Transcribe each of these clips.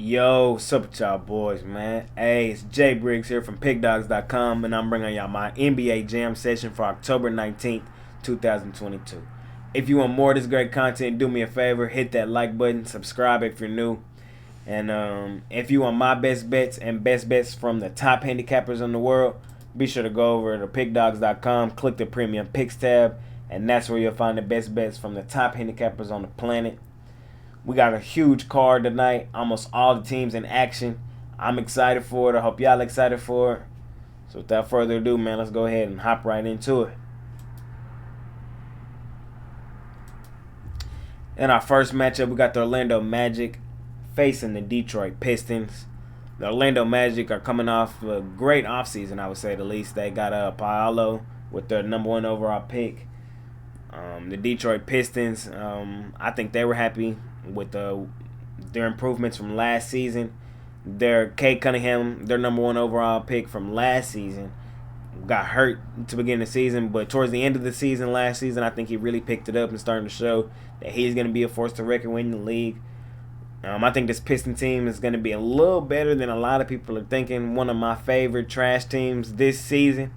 Yo, what's up with y'all boys, man? Hey, it's Jay Briggs here from Pickdawgz.com, and I'm bringing y'all my NBA Jam session for October 19th, 2022. If you want more of this great content, do me a favor, hit that like button, subscribe if you're new. And if you want my best bets and best bets from the top handicappers in the world, be sure to go over to Pickdawgz.com, click the Premium Picks tab, and that's where you'll find the best bets from the top handicappers on the planet. We got a huge card tonight. Almost all the teams in action. I'm excited for it. I hope y'all excited for it. So without further ado, man, let's go ahead and hop right into it. In our first matchup, we got the Orlando Magic facing the Detroit Pistons. The Orlando Magic are coming off a great offseason, I would say the least. They got Paolo with their #1 overall pick. The Detroit Pistons, I think they were happy with their improvements from last season. Their Kate Cunningham, their #1 overall pick from last season, got hurt to begin the season, but towards the end of the season last season, I think he really picked it up and starting to show that he's going to be a force to reckon with in the league. I think this Piston team is going to be a little better than a lot of people are thinking. One of my favorite trash teams this season,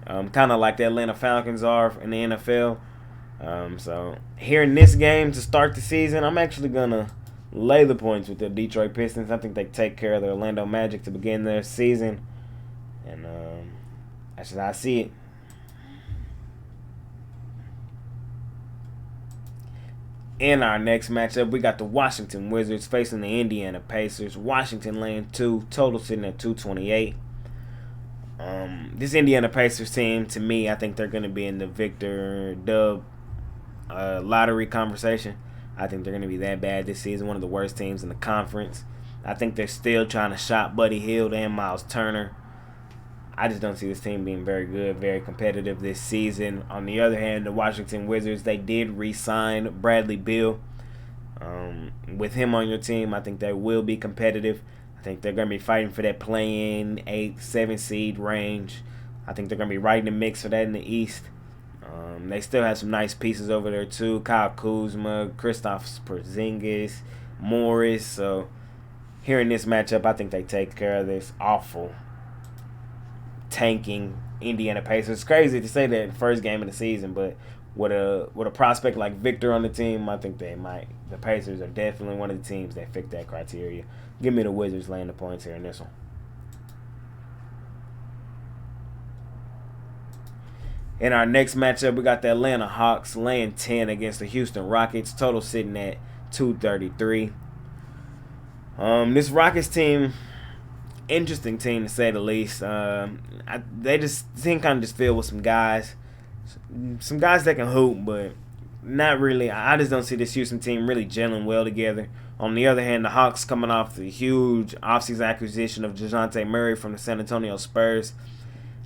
kind of like the Atlanta Falcons are in the NFL. So here in this game to start the season, I'm actually going to lay the points with the Detroit Pistons. I think they take care of the Orlando Magic to begin their season. And that's just how I see it. In our next matchup, we got the Washington Wizards facing the Indiana Pacers. Washington laying 2, total sitting at 228. This Indiana Pacers team, to me, I think they're going to be in the Victor Dub lottery conversation. I think they're going to be that bad this season, one of the worst teams in the conference. I think they're still trying to shop Buddy Hield and Miles Turner. I just don't see this team being very good, very competitive this season. On the other hand, the Washington Wizards, they did re-sign Bradley Beal. With him on your team, I think they will be competitive. I think they're going to be fighting for that play-in 8, 7 seed range. I think they're going to be right in the mix for that in the East. They still have some nice pieces over there too. Kyle Kuzma, Kristaps Porzingis, Morris. So here in this matchup, I think they take care of this awful tanking Indiana Pacers. It's crazy to say that in the first game of the season, but with a prospect like Victor on the team, I think they might. The Pacers are definitely one of the teams that fit that criteria. Give me the Wizards laying the points here in this one. In our next matchup, we got the Atlanta Hawks laying 10 against the Houston Rockets. Total sitting at 233. This Rockets team, interesting team to say the least. They just seem kind of just filled with some guys that can hoop, but not really. I just don't see this Houston team really gelling well together. On the other hand, the Hawks coming off the huge offseason acquisition of DeJounte Murray from the San Antonio Spurs.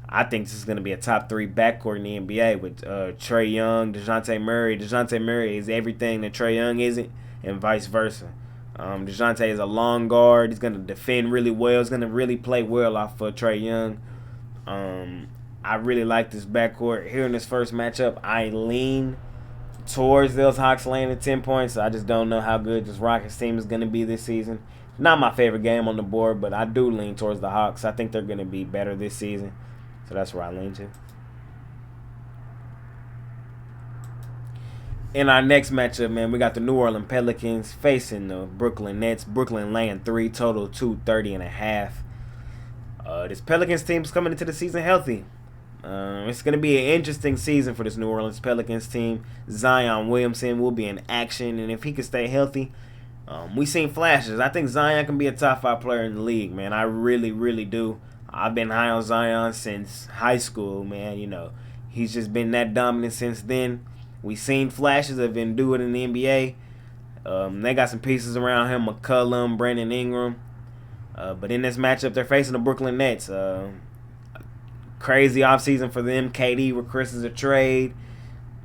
I think this is going to be a top 3 backcourt in the NBA with Trae Young, DeJounte Murray. DeJounte Murray is everything that Trae Young isn't, and vice versa. DeJounte is a long guard. He's going to defend really well. He's going to really play well off of Trae Young. I really like this backcourt. Here in this first matchup, I lean towards those Hawks laying at 10 points. I just don't know how good this Rockets team is going to be this season. Not my favorite game on the board, but I do lean towards the Hawks. I think they're going to be better this season. So that's where I lean to. In our next matchup, man, we got the New Orleans Pelicans facing the Brooklyn Nets. Brooklyn laying 3, total 230.5. This Pelicans team is coming into the season healthy. It's going to be an interesting season for this New Orleans Pelicans team. Zion Williamson will be in action, and if he can stay healthy, we've seen flashes. I think Zion can be a top 5 player in the league, man. I really, really do. I've been high on Zion since high school, man. You know, he's just been that dominant since then. We've seen flashes of him do it in the NBA. They got some pieces around him, McCollum, Brandon Ingram. But in this matchup, they're facing the Brooklyn Nets. Crazy offseason for them. KD requests a trade.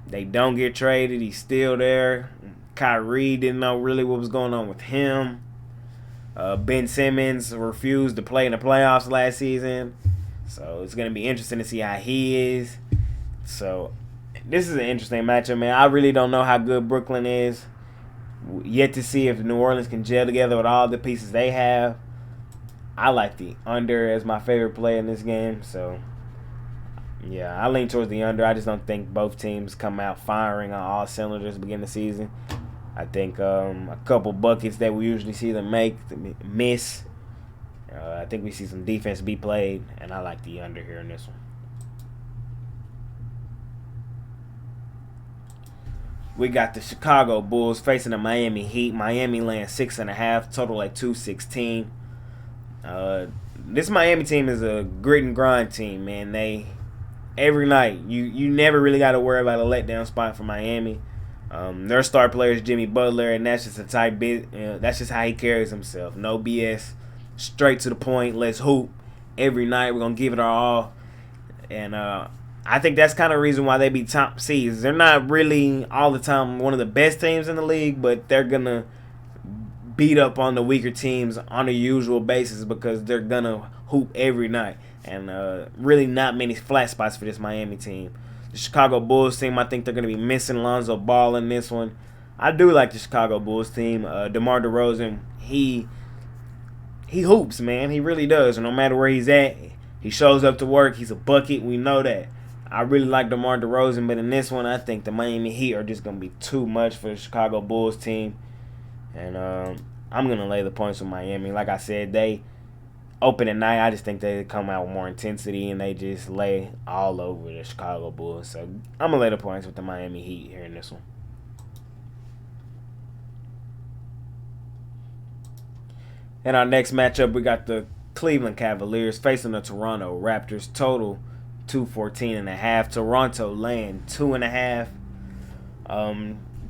They don't get traded. He's still there. Kyrie didn't know really what was going on with him. Ben Simmons refused to play in the playoffs last season. So it's going to be interesting to see how he is. So this is an interesting matchup, man. I really don't know how good Brooklyn is. Yet to see if New Orleans can gel together with all the pieces they have. I like the under as my favorite play in this game. So, yeah, I lean towards the under. I just don't think both teams come out firing on all cylinders to begin the season. I think a couple buckets that we usually see them miss. I think we see some defense be played, and I like the under here in this one. We got the Chicago Bulls facing the Miami Heat. Miami laying 6.5, total at 216. This Miami team is a grit and grind team, man. They every night you never really got to worry about a letdown spot for Miami. Their star player is Jimmy Butler, and that's just a tight bit. That's just how he carries himself. No BS, straight to the point. Let's hoop every night. We're gonna give it our all, and I think that's kind of the reason why they be top seeds. They're not really all the time one of the best teams in the league, but they're gonna beat up on the weaker teams on a usual basis because they're gonna hoop every night. And really not many flat spots for this Miami team. The Chicago Bulls team, I think they're gonna be missing Lonzo Ball in this one. I do like the Chicago Bulls team. DeMar DeRozan, he hoops, man. He really does. And no matter where he's at, he shows up to work. He's a bucket. We know that. I really like DeMar DeRozan, but in this one, I think the Miami Heat are just going to be too much for the Chicago Bulls team. And I'm going to lay the points with Miami. Like I said, they open at night. I just think they come out with more intensity, and they just lay all over the Chicago Bulls. So I'm going to lay the points with the Miami Heat here in this one. In our next matchup, we got the Cleveland Cavaliers facing the Toronto Raptors. Total 214.5. Toronto laying 2.5.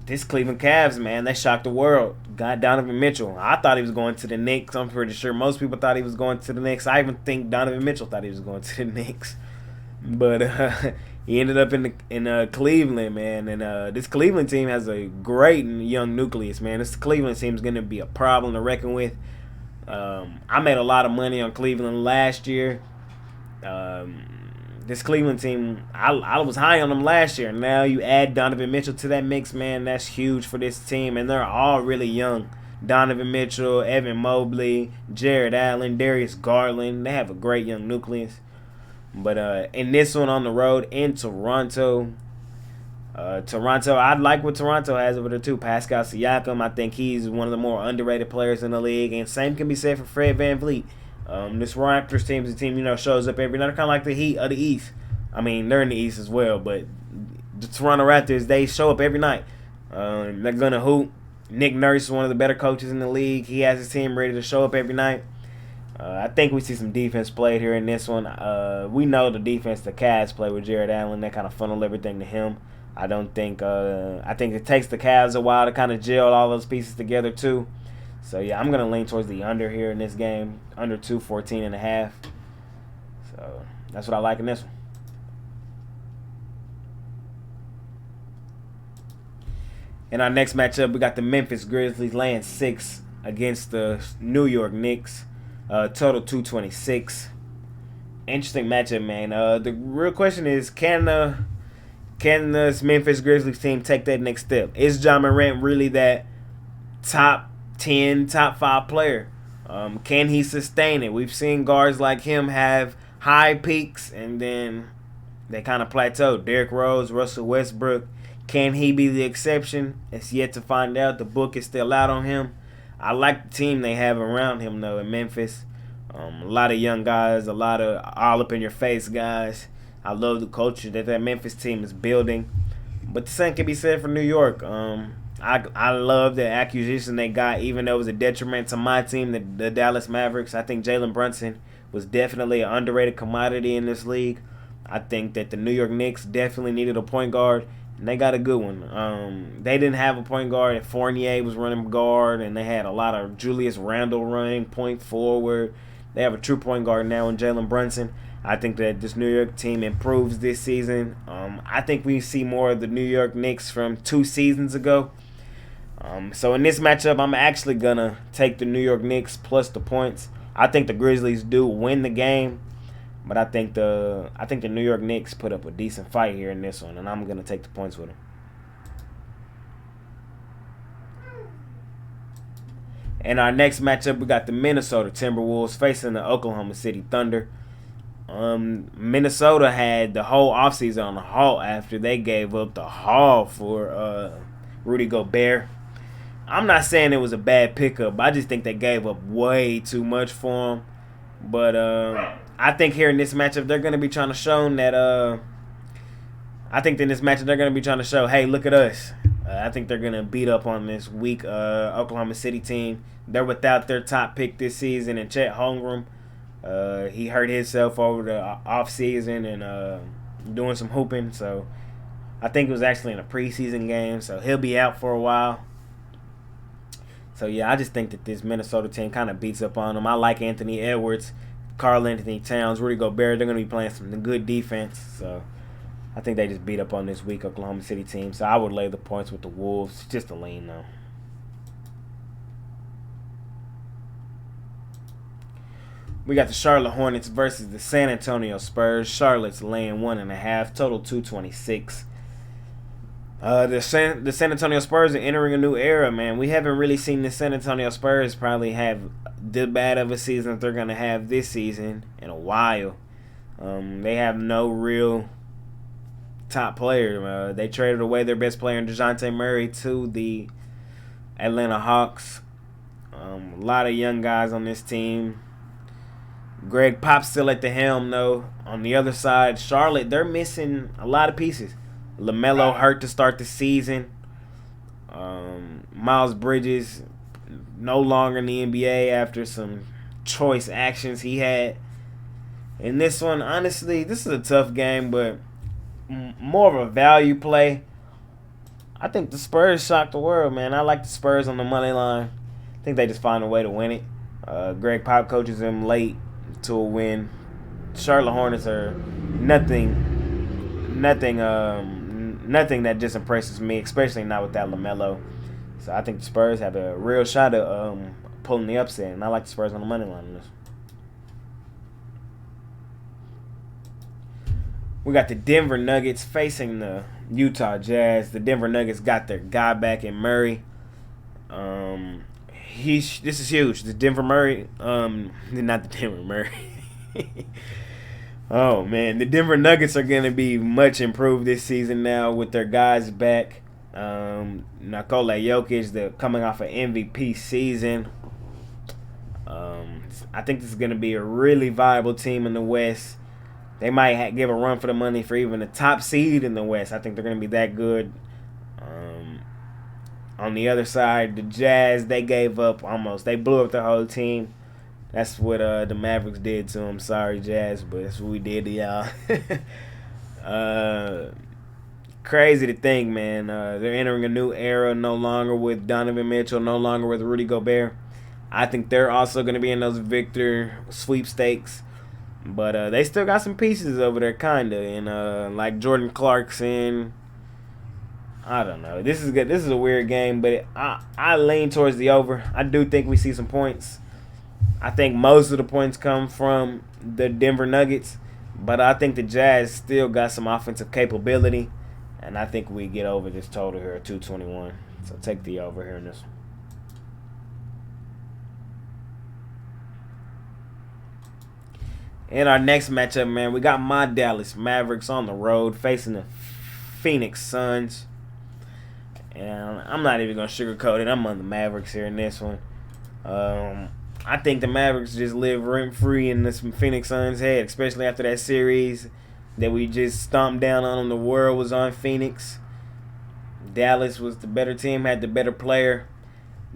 This Cleveland Cavs, man, they shocked the world. Got Donovan Mitchell. I thought he was going to the Knicks. I'm pretty sure most people thought he was going to the Knicks. I even think Donovan Mitchell thought he was going to the Knicks. But he ended up in Cleveland, man. And this Cleveland team has a great young nucleus, man. This Cleveland team is going to be a problem to reckon with. I made a lot of money on Cleveland last year. This Cleveland team, I was high on them last year. Now you add Donovan Mitchell to that mix, man. That's huge for this team, and they're all really young. Donovan Mitchell, Evan Mobley, Jared Allen, Darius Garland. They have a great young nucleus. But in this one on the road in Toronto, I like what Toronto has over there too. Pascal Siakam, I think he's one of the more underrated players in the league, and same can be said for Fred VanVleet. This Raptors team is a team, shows up every night. They're kind of like the Heat of the East. I mean, they're in the East as well, but the Toronto Raptors, they show up every night. They're going to hoop. Nick Nurse, one of the better coaches in the league. He has his team ready to show up every night. I think we see some defense played here in this one. We know the defense the Cavs play with Jared Allen. They kind of funnel everything to him. I think it takes the Cavs a while to kind of gel all those pieces together too. So, yeah, I'm going to lean towards the under here in this game. Under 214.5. So, that's what I like in this one. In our next matchup, we got the Memphis Grizzlies laying 6 against the New York Knicks. Total 226. Interesting matchup, man. The real question is, can this Memphis Grizzlies team take that next step? Is Ja Morant really that top 10, top 5 player? Can he sustain it? We've seen guards like him have high peaks and then they kind of plateau. Derrick Rose, Russell Westbrook. Can he be the exception? It's yet to find out. The book is still out on him. I like the team they have around him, though, in Memphis. A lot of young guys, a lot of all-up-in-your-face guys. I love the culture that Memphis team is building. But the same can be said for New York. I love the acquisition they got, even though it was a detriment to my team, the Dallas Mavericks. I think Jalen Brunson was definitely an underrated commodity in this league. I think that the New York Knicks definitely needed a point guard, and they got a good one. They didn't have a point guard, and Fournier was running guard, and they had a lot of Julius Randle running point forward. They have a true point guard now in Jalen Brunson. I think that this New York team improves this season. I think we see more of the New York Knicks from 2 seasons ago. So in this matchup, I'm actually going to take the New York Knicks plus the points. I think the Grizzlies do win the game, but I think the New York Knicks put up a decent fight here in this one, and I'm going to take the points with them. In our next matchup, we got the Minnesota Timberwolves facing the Oklahoma City Thunder. Minnesota had the whole offseason on the halt after they gave up the haul for Rudy Gobert. I'm not saying it was a bad pickup. I just think they gave up way too much for him. But I think here in this matchup, they're going to be trying to show that. I think in this matchup, they're going to be trying to show, hey, look at us. I think they're going to beat up on this weak Oklahoma City team. They're without their top pick this season, and Chet Holmgren. He hurt himself over the offseason and doing some hooping. So I think it was actually in a preseason game. So he'll be out for a while. So, yeah, I just think that this Minnesota team kind of beats up on them. I like Anthony Edwards, Karl Anthony Towns, Rudy Gobert. They're going to be playing some good defense. So I think they just beat up on this weak Oklahoma City team. So I would lay the points with the Wolves. Just a lean, though. We got the Charlotte Hornets versus the San Antonio Spurs. Charlotte's laying 1.5, total 226. The San Antonio Spurs are entering a new era, man. We haven't really seen the San Antonio Spurs probably have the bad of a season that they're going to have this season in a while. They have no real top player. They traded away their best player, DeJounte Murray, to the Atlanta Hawks. A lot of young guys on this team. Greg Pop's still at the helm, though. On the other side, Charlotte, they're missing a lot of pieces. LaMelo hurt to start the season. Miles Bridges no longer in the NBA after some choice actions he had. In this one, honestly, this is a tough game, but more of a value play. I think the Spurs shocked the world, man. I like the Spurs on the money line. I think they just find a way to win it. Greg Pop coaches them late to a win. Charlotte Hornets are nothing that just impresses me, especially not with that LaMelo. So I think the Spurs have a real shot at pulling the upset, and I like the Spurs on the money line on this. We got the Denver Nuggets facing the Utah Jazz. The Denver Nuggets got their guy back in Murray. This is huge. The Denver Murray, not the Denver Murray. Oh, man. The Denver Nuggets are going to be much improved this season now with their guys back. Nikola Jokic, coming off an MVP season. I think this is going to be a really viable team in the West. They might give a run for the money for even the top seed in the West. I think they're going to be that good. On the other side, the Jazz, they gave up almost. They blew up the whole team. That's what the Mavericks did to them. Sorry, Jazz, but that's what we did to y'all. Crazy to think, man. They're entering a new era, no longer with Donovan Mitchell, no longer with Rudy Gobert. I think they're also going to be in those Victor sweepstakes. But they still got some pieces over there, kind of. And like Jordan Clarkson. I don't know. This is good. This is a weird game, but I lean towards the over. I do think we see some points. I think most of the points come from the Denver Nuggets, but I think the Jazz still got some offensive capability, and I think we get over this total here at 221. So take the over here in this one. In our next matchup, man, we got my Dallas Mavericks on the road facing the Phoenix Suns. And I'm not even going to sugarcoat it. I'm on the Mavericks here in this one. I think the Mavericks just live rent-free in this Phoenix Suns' head, especially after that series that we just stomped down on them. The world was on Phoenix. Dallas was the better team, had the better player.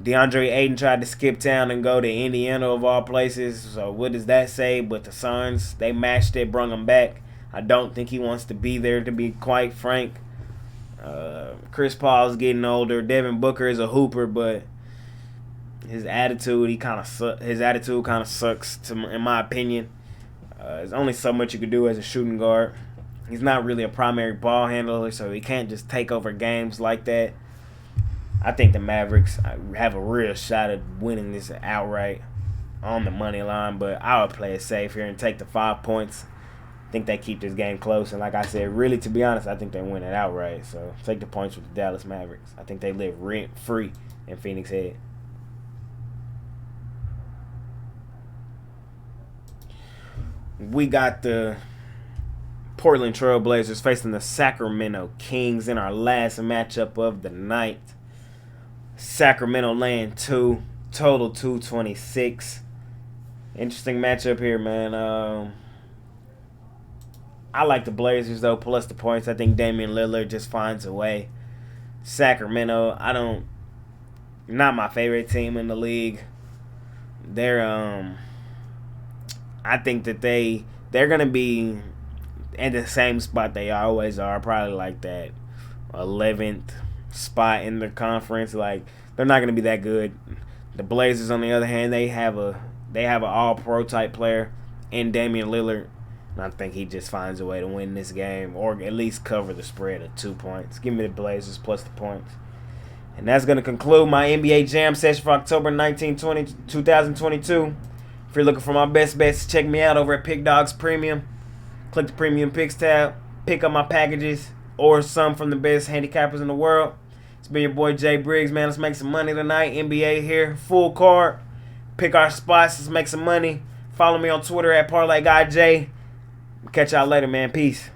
DeAndre Ayton tried to skip town and go to Indiana of all places. So what does that say? But the Suns, they matched it, brought him back. I don't think he wants to be there, to be quite frank. Chris Paul's getting older. Devin Booker is a hooper, but his attitude kind of sucks in my opinion. There's only so much you can do as a shooting guard. He's not really a primary ball handler, so he can't just take over games like that. I think the Mavericks have a real shot at winning this outright on the money line, but I would play it safe here and take the 5 points. I think they keep this game close, and like I said, really, to be honest, I think they win it outright. So take the points with the Dallas Mavericks. I think they live rent-free in Phoenix head. we got the Portland Trail Blazers facing the Sacramento Kings in our last matchup of the night. Sacramento laying 2, total 226. Interesting matchup here, man. I like the Blazers, though, plus the points. I think Damian Lillard just finds a way. Sacramento, not my favorite team in the league. I think that they're going to be in the same spot they always are, probably like that 11th spot in the conference. Like, they're not going to be that good. The Blazers, on the other hand, they have an all-pro type player in Damian Lillard. And I think he just finds a way to win this game, or at least cover the spread of 2 points. Give me the Blazers plus the points. And that's going to conclude my NBA Jam session for October 19, 2022. If you're looking for my best bets, check me out over at Pickdawgz Premium. Click the Premium Picks tab. Pick up my packages or some from the best handicappers in the world. It's been your boy Jay Briggs, man. Let's make some money tonight. NBA here, full card. Pick our spots. Let's make some money. Follow me on Twitter at ParlayGuyJ. Catch y'all later, man. Peace.